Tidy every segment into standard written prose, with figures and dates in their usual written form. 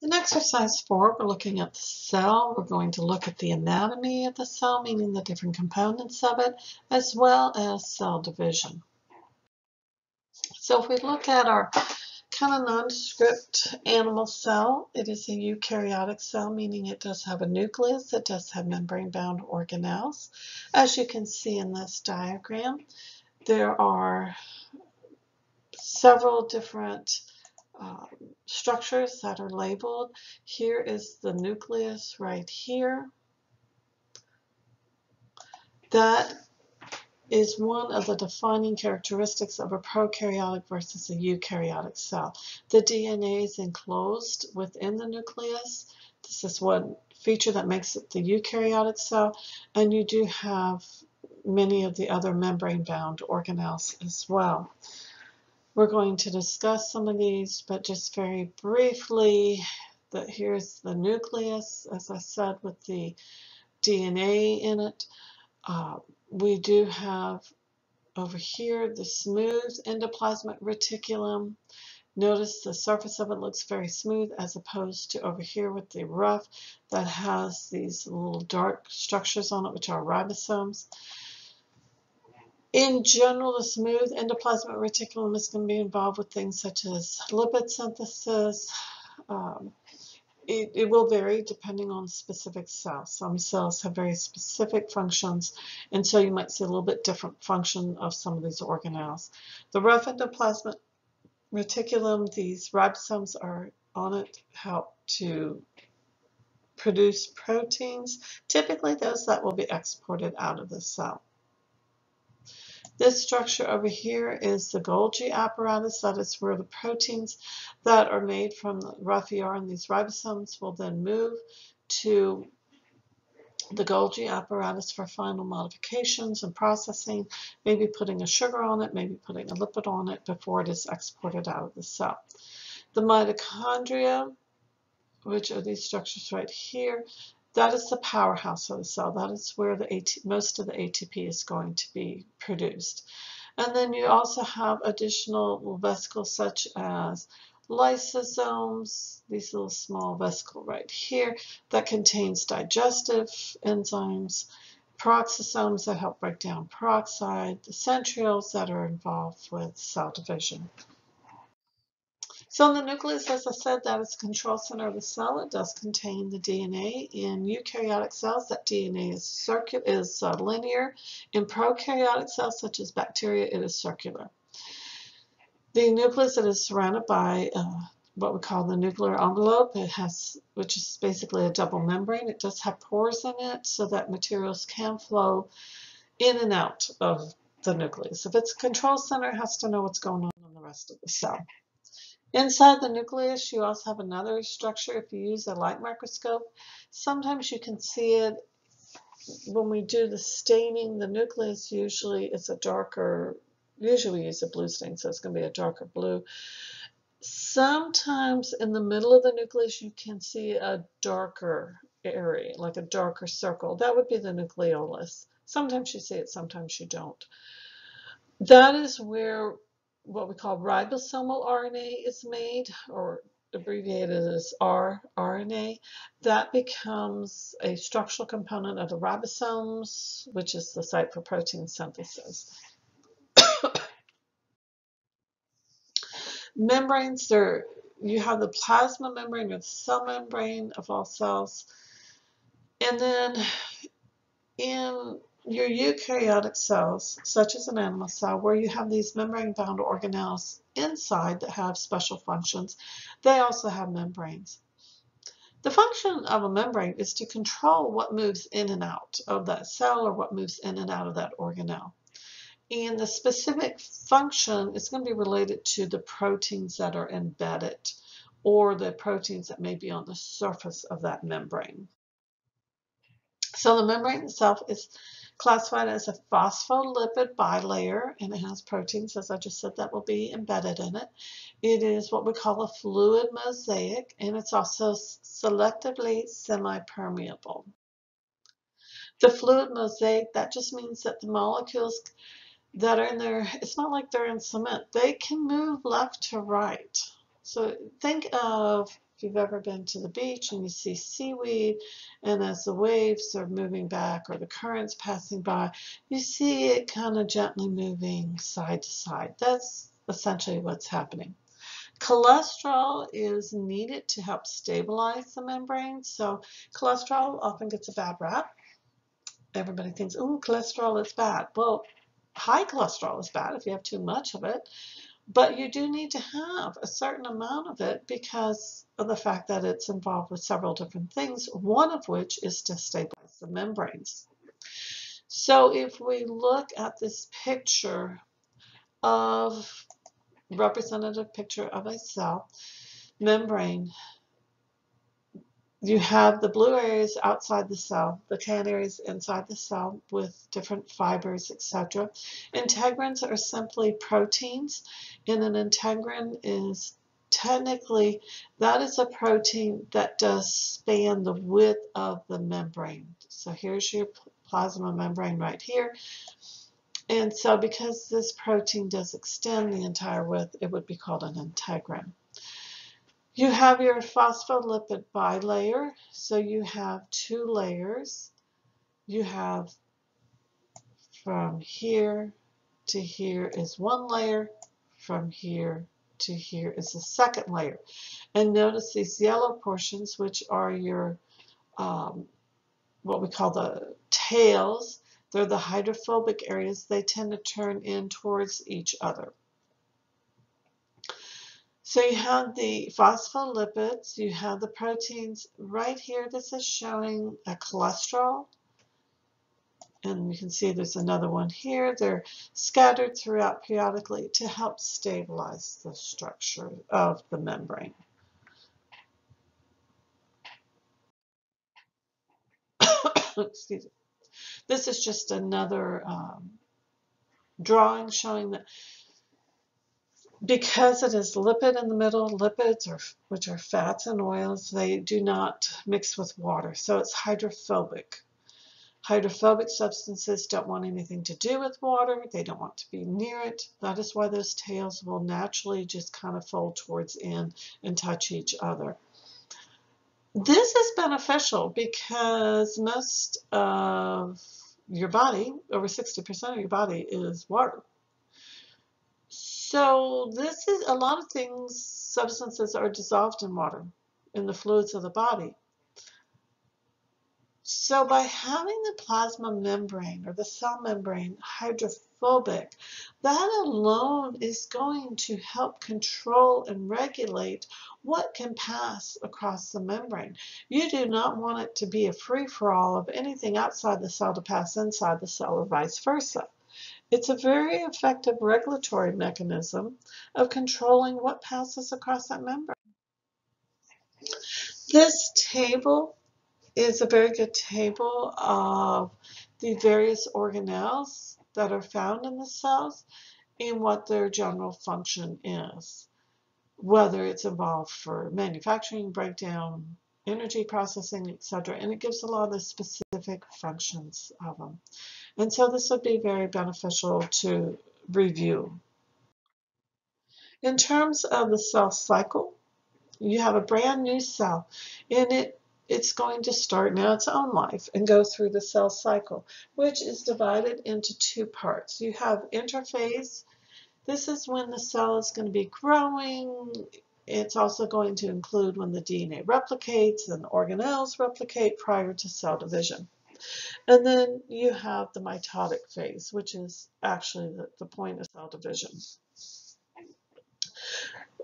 In exercise 4, we're looking at the cell. We're going to look at the anatomy of the cell, meaning the different components of it, as well as cell division. So if we look at our kind of nondescript animal cell, it is a eukaryotic cell, meaning it does have a nucleus, it does have membrane-bound organelles. As you can see in this diagram, there are several different structures that are labeled. Here is the nucleus right here. That is one of the defining characteristics of a prokaryotic versus a eukaryotic cell. The DNA is enclosed within the nucleus. This is one feature that makes it the eukaryotic cell, and you do have many of the other membrane-bound organelles as well. We're going to discuss some of these, but just very briefly, that here's the nucleus, as I said, with the DNA in it. We do have over here the smooth endoplasmic reticulum. Notice the surface of it looks very smooth as opposed to over here with the rough that has these little dark structures on it, which are ribosomes. In general, the smooth endoplasmic reticulum is going to be involved with things such as lipid synthesis. It will vary depending on specific cells. Some cells have very specific functions, and so you might see a little bit different function of some of these organelles. The rough endoplasmic reticulum, these ribosomes are on it, help to produce proteins, typically those that will be exported out of the cell. This structure over here is the Golgi apparatus. That is where the proteins that are made from the rough ER and these ribosomes will then move to the Golgi apparatus for final modifications and processing, maybe putting a sugar on it, maybe putting a lipid on it before it is exported out of the cell. The mitochondria, which are these structures right here, that is the powerhouse of the cell. That is where most of the ATP is going to be produced. And then you also have additional vesicles such as lysosomes, these little small vesicle right here that contains digestive enzymes, peroxisomes that help break down peroxide, the centrioles that are involved with cell division. So in the nucleus, as I said, that is the control center of the cell. It does contain the DNA. In eukaryotic cells, that DNA is linear. In prokaryotic cells, such as bacteria, it is circular. The nucleus, it is surrounded by what we call the nuclear envelope. Which is basically a double membrane. It does have pores in it so that materials can flow in and out of the nucleus. If it's a control center, it has to know what's going on in the rest of the cell. Inside the nucleus, you also have another structure. If you use a light microscope, sometimes you can see it when we do the staining. The nucleus usually is a darker, usually we use a blue stain, so it's going to be a darker blue. Sometimes in the middle of the nucleus, you can see a darker area, like a darker circle. That would be the nucleolus. Sometimes you see it, sometimes you don't. That is where what we call ribosomal RNA is made, or abbreviated as rRNA. That becomes a structural component of the ribosomes, which is the site for protein synthesis. Membranes, you have the plasma membrane or the cell membrane of all cells. And then in your eukaryotic cells, such as an animal cell, where you have these membrane-bound organelles inside that have special functions, they also have membranes. The function of a membrane is to control what moves in and out of that cell or what moves in and out of that organelle. And the specific function is going to be related to the proteins that are embedded or the proteins that may be on the surface of that membrane. So the membrane itself is classified as a phospholipid bilayer, and it has proteins, as I just said, that will be embedded in it. It is what we call a fluid mosaic, and it's also selectively semi-permeable. The fluid mosaic, that just means that the molecules that are in there, it's not like they're in cement. They can move left to right. So think of if you've ever been to the beach and you see seaweed, and as the waves are moving back or the currents passing by, you see it kind of gently moving side to side. That's essentially what's happening. Cholesterol is needed to help stabilize the membrane. So cholesterol often gets a bad rap. Everybody thinks, oh, cholesterol is bad. Well, high cholesterol is bad if you have too much of it. But you do need to have a certain amount of it because of the fact that it's involved with several different things, one of which is to stabilize the membranes. So if we look at this picture of representative picture of a cell membrane, you have the blue areas outside the cell, the tan areas inside the cell with different fibers, etc. Integrins are simply proteins, and an integrin is technically, that is a protein that does span the width of the membrane. So here's your plasma membrane right here. And so because this protein does extend the entire width, it would be called an integrin. You have your phospholipid bilayer, so you have two layers. You have from here to here is one layer, from here to here is the second layer. And notice these yellow portions, which are your what we call the tails. They're the hydrophobic areas. They tend to turn in towards each other. So you have the phospholipids, you have the proteins right here. This is showing a cholesterol. And you can see there's another one here. They're scattered throughout periodically to help stabilize the structure of the membrane. Excuse me. This is just another drawing showing that because it is lipid in the middle, lipids, which are fats and oils, they do not mix with water. So it's hydrophobic. Hydrophobic substances don't want anything to do with water. They don't want to be near it. That is why those tails will naturally just kind of fold towards in and touch each other. This is beneficial because most of your body, over 60% of your body, is water. So this is a lot of things, substances are dissolved in water, in the fluids of the body. So by having the plasma membrane or the cell membrane hydrophobic, that alone is going to help control and regulate what can pass across the membrane. You do not want it to be a free-for-all of anything outside the cell to pass inside the cell or vice versa. It's a very effective regulatory mechanism of controlling what passes across that membrane. This table is a very good table of the various organelles that are found in the cells and what their general function is, whether it's involved for manufacturing, breakdown, energy processing, etc. And it gives a lot of the specific functions of them. And so this would be very beneficial to review. In terms of the cell cycle, you have a brand new cell, and it's going to start now its own life and go through the cell cycle, which is divided into two parts. You have interphase. This is when the cell is going to be growing. It's also going to include when the DNA replicates and the organelles replicate prior to cell division. And then you have the mitotic phase, which is actually the point of cell division.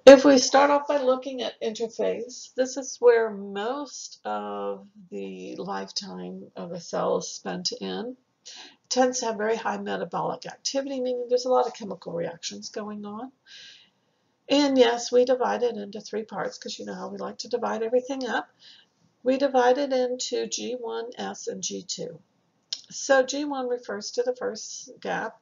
If we start off by looking at interphase, this is where most of the lifetime of a cell is spent in. It tends to have very high metabolic activity, meaning there's a lot of chemical reactions going on. And yes, we divide it into three parts because you know how we like to divide everything up. We divide it into G1, S, and G2. So G1 refers to the first gap.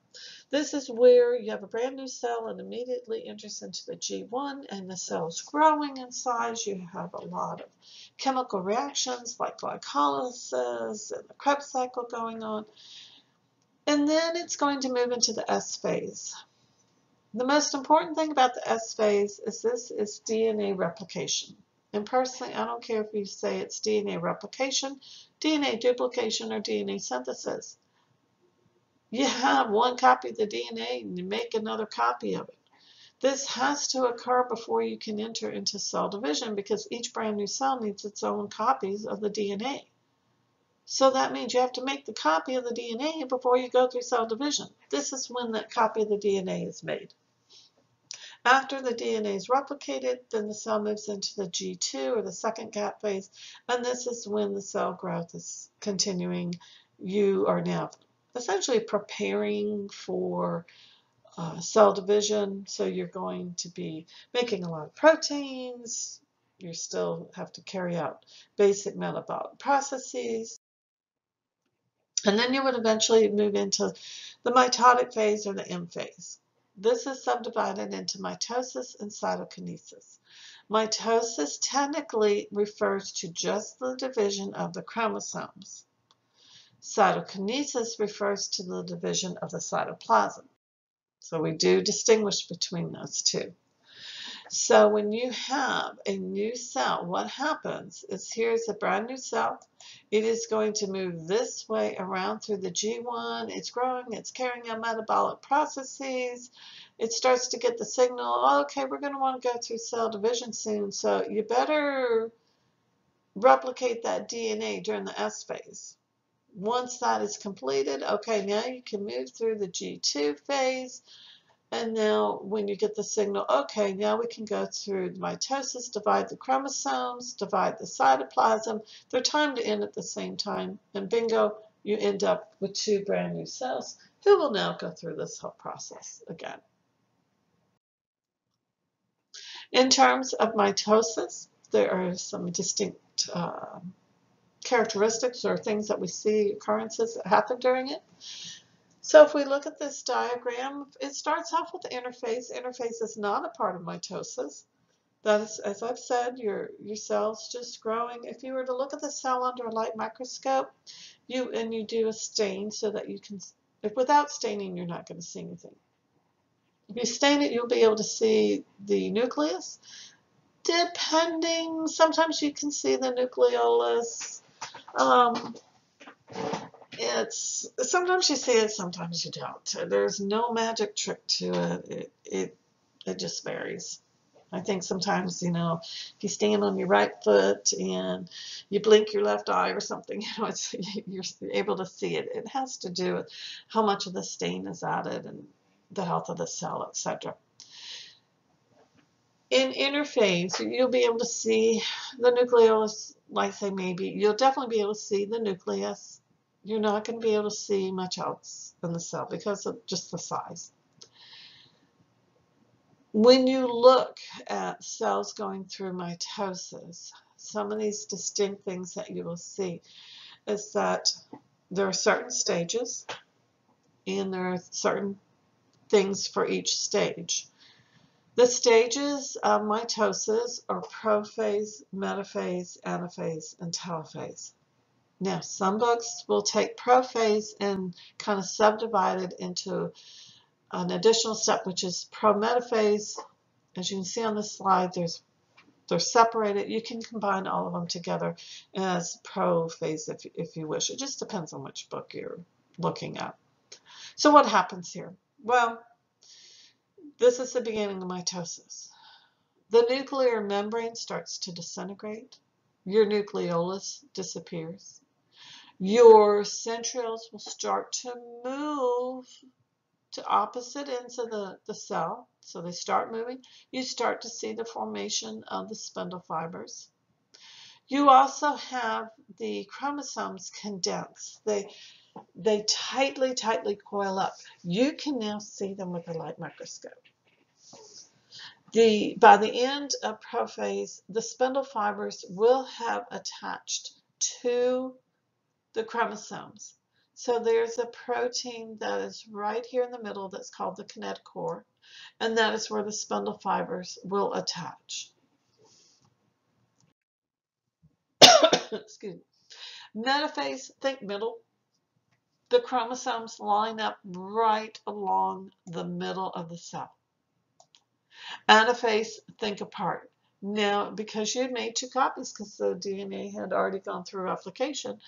This is where you have a brand new cell and immediately enters into the G1 and the cell's growing in size. You have a lot of chemical reactions like glycolysis and the Krebs cycle going on. And then it's going to move into the S phase. The most important thing about the S phase is this is DNA replication. And personally, I don't care if you say it's DNA replication, DNA duplication, or DNA synthesis. You have one copy of the DNA and you make another copy of it. This has to occur before you can enter into cell division because each brand new cell needs its own copies of the DNA. So that means you have to make the copy of the DNA before you go through cell division. This is when that copy of the DNA is made. After the DNA is replicated, then the cell moves into the G2 or the second gap phase, and this is when the cell growth is continuing. You are now essentially preparing for cell division, so you're going to be making a lot of proteins. You still have to carry out basic metabolic processes. And then you would eventually move into the mitotic phase or the M phase. This is subdivided into mitosis and cytokinesis. Mitosis technically refers to just the division of the chromosomes. Cytokinesis refers to the division of the cytoplasm. So we do distinguish between those two. So when you have a new cell, what happens is here's a brand new cell. It is going to move this way around through the G1. It's growing. It's carrying out metabolic processes. It starts to get the signal, okay, we're going to want to go through cell division soon, so you better replicate that DNA during the S phase. Once that is completed, okay, now you can move through the G2 phase. And now when you get the signal, okay, now we can go through mitosis, divide the chromosomes, divide the cytoplasm. They're timed to end at the same time. And bingo, you end up with two brand new cells who will now go through this whole process again. In terms of mitosis, there are some distinct characteristics or things that we see, occurrences that happen during it. So if we look at this diagram, it starts off with the interphase. Interphase is not a part of mitosis. That is, as I've said, your cell's just growing. If you were to look at the cell under a light microscope, you do a stain so that you can, if without staining, you're not going to see anything. If you stain it, you'll be able to see the nucleus. Depending, sometimes you can see the nucleolus. Sometimes you see it, sometimes you don't. There's no magic trick to it. It just varies. I think sometimes, if you stand on your right foot and you blink your left eye or something, you're able to see it. It has to do with how much of the stain is added and the health of the cell, etc. In interphase, you'll be able to see the nucleolus, like say maybe. You'll definitely be able to see the nucleus. You're not going to be able to see much else in the cell because of just the size. When you look at cells going through mitosis, some of these distinct things that you will see is that there are certain stages and there are certain things for each stage. The stages of mitosis are prophase, metaphase, anaphase, and telophase. Now, some books will take prophase and kind of subdivide it into an additional step, which is prometaphase. As you can see on this slide, they're separated. You can combine all of them together as prophase if you wish. It just depends on which book you're looking at. So what happens here? Well, this is the beginning of mitosis. The nuclear membrane starts to disintegrate. Your nucleolus disappears. Your centrioles will start to move to opposite ends of the cell. So they start moving. You start to see the formation of the spindle fibers. You also have the chromosomes condense. They tightly coil up. You can now see them with a light microscope. By the end of prophase, the spindle fibers will have attached to the chromosomes. So there's a protein that is right here in the middle that's called the kinetochore, and that is where the spindle fibers will attach. Excuse me. Metaphase, think middle. The chromosomes line up right along the middle of the cell. Anaphase, think apart. Now, because you had made 2 copies because the DNA had already gone through replication,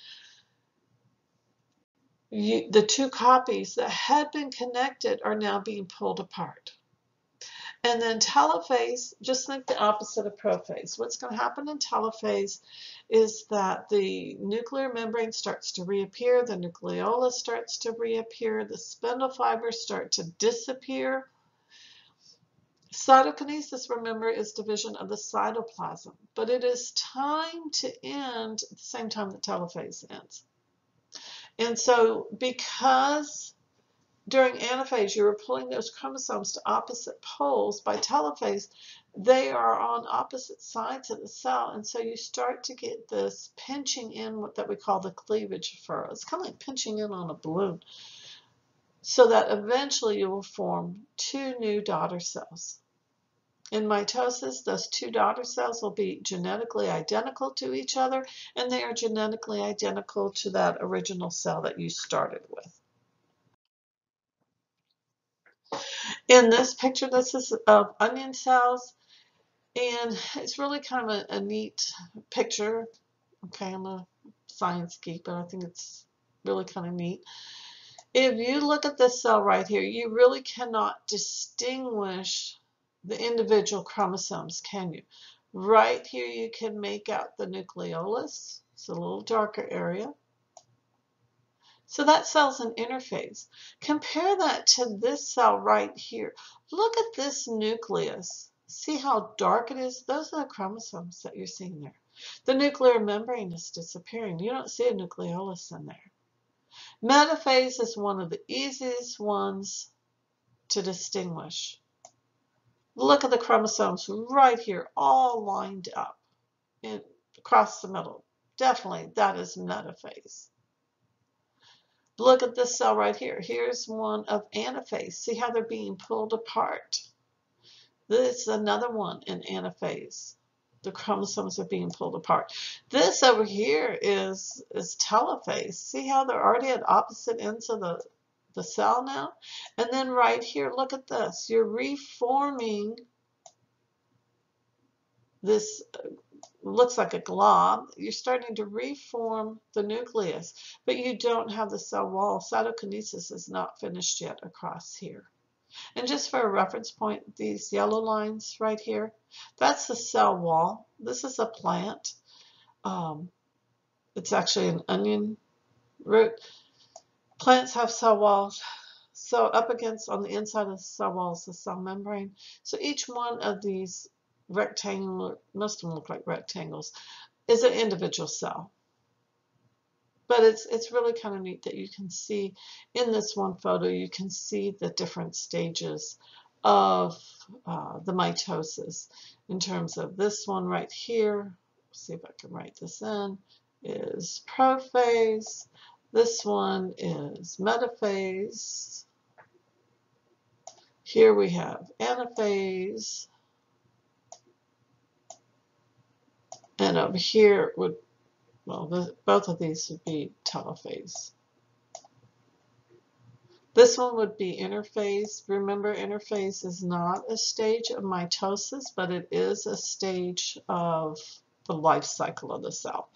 the 2 copies that had been connected are now being pulled apart. And then telophase, just think the opposite of prophase. What's going to happen in telophase is that the nuclear membrane starts to reappear, the nucleolus starts to reappear, the spindle fibers start to disappear. Cytokinesis, remember, is division of the cytoplasm, but it is time to end at the same time that telophase ends. And so because during anaphase you were pulling those chromosomes to opposite poles, by telophase they are on opposite sides of the cell, and so you start to get this pinching in that we call the cleavage furrow. It's kind of like pinching in on a balloon, so that eventually you will form 2 new daughter cells. In mitosis, those 2 daughter cells will be genetically identical to each other, and they are genetically identical to that original cell that you started with. In this picture, this is of onion cells, and it's really kind of a neat picture. Okay, I'm a science geek, but I think it's really kind of neat. If you look at this cell right here, you really cannot distinguish the individual chromosomes, can you? Right here you can make out the nucleolus. It's a little darker area. So that cell's an interphase. Compare that to this cell right here. Look at this nucleus. See how dark it is? Those are the chromosomes that you're seeing there. The nuclear membrane is disappearing. You don't see a nucleolus in there. Metaphase is one of the easiest ones to distinguish. Look at the chromosomes right here, all lined up across the middle. Definitely, that is metaphase. Look at this cell right here. Here's one of anaphase. See how they're being pulled apart? This is another one in anaphase. The chromosomes are being pulled apart. This over here is telophase. See how they're already at opposite ends of the cell now? And then right here, look at this. You're reforming this, looks like a glob. You're starting to reform the nucleus, but you don't have the cell wall. Cytokinesis is not finished yet across here. And just for a reference point, these yellow lines right here, that's the cell wall. This is a plant. It's actually an onion root. Plants have cell walls. So up against, on the inside of the cell wall is the cell membrane. So each one of these rectangular, most of them look like rectangles, is an individual cell. But it's really kind of neat that you can see in this one photo, you can see the different stages of the mitosis in terms of this one right here. Let's see if I can write this in, is prophase. This one is metaphase. Here we have anaphase. And over here would, well, both of these would be telophase. This one would be interphase. Remember, interphase is not a stage of mitosis, but it is a stage of the life cycle of the cell.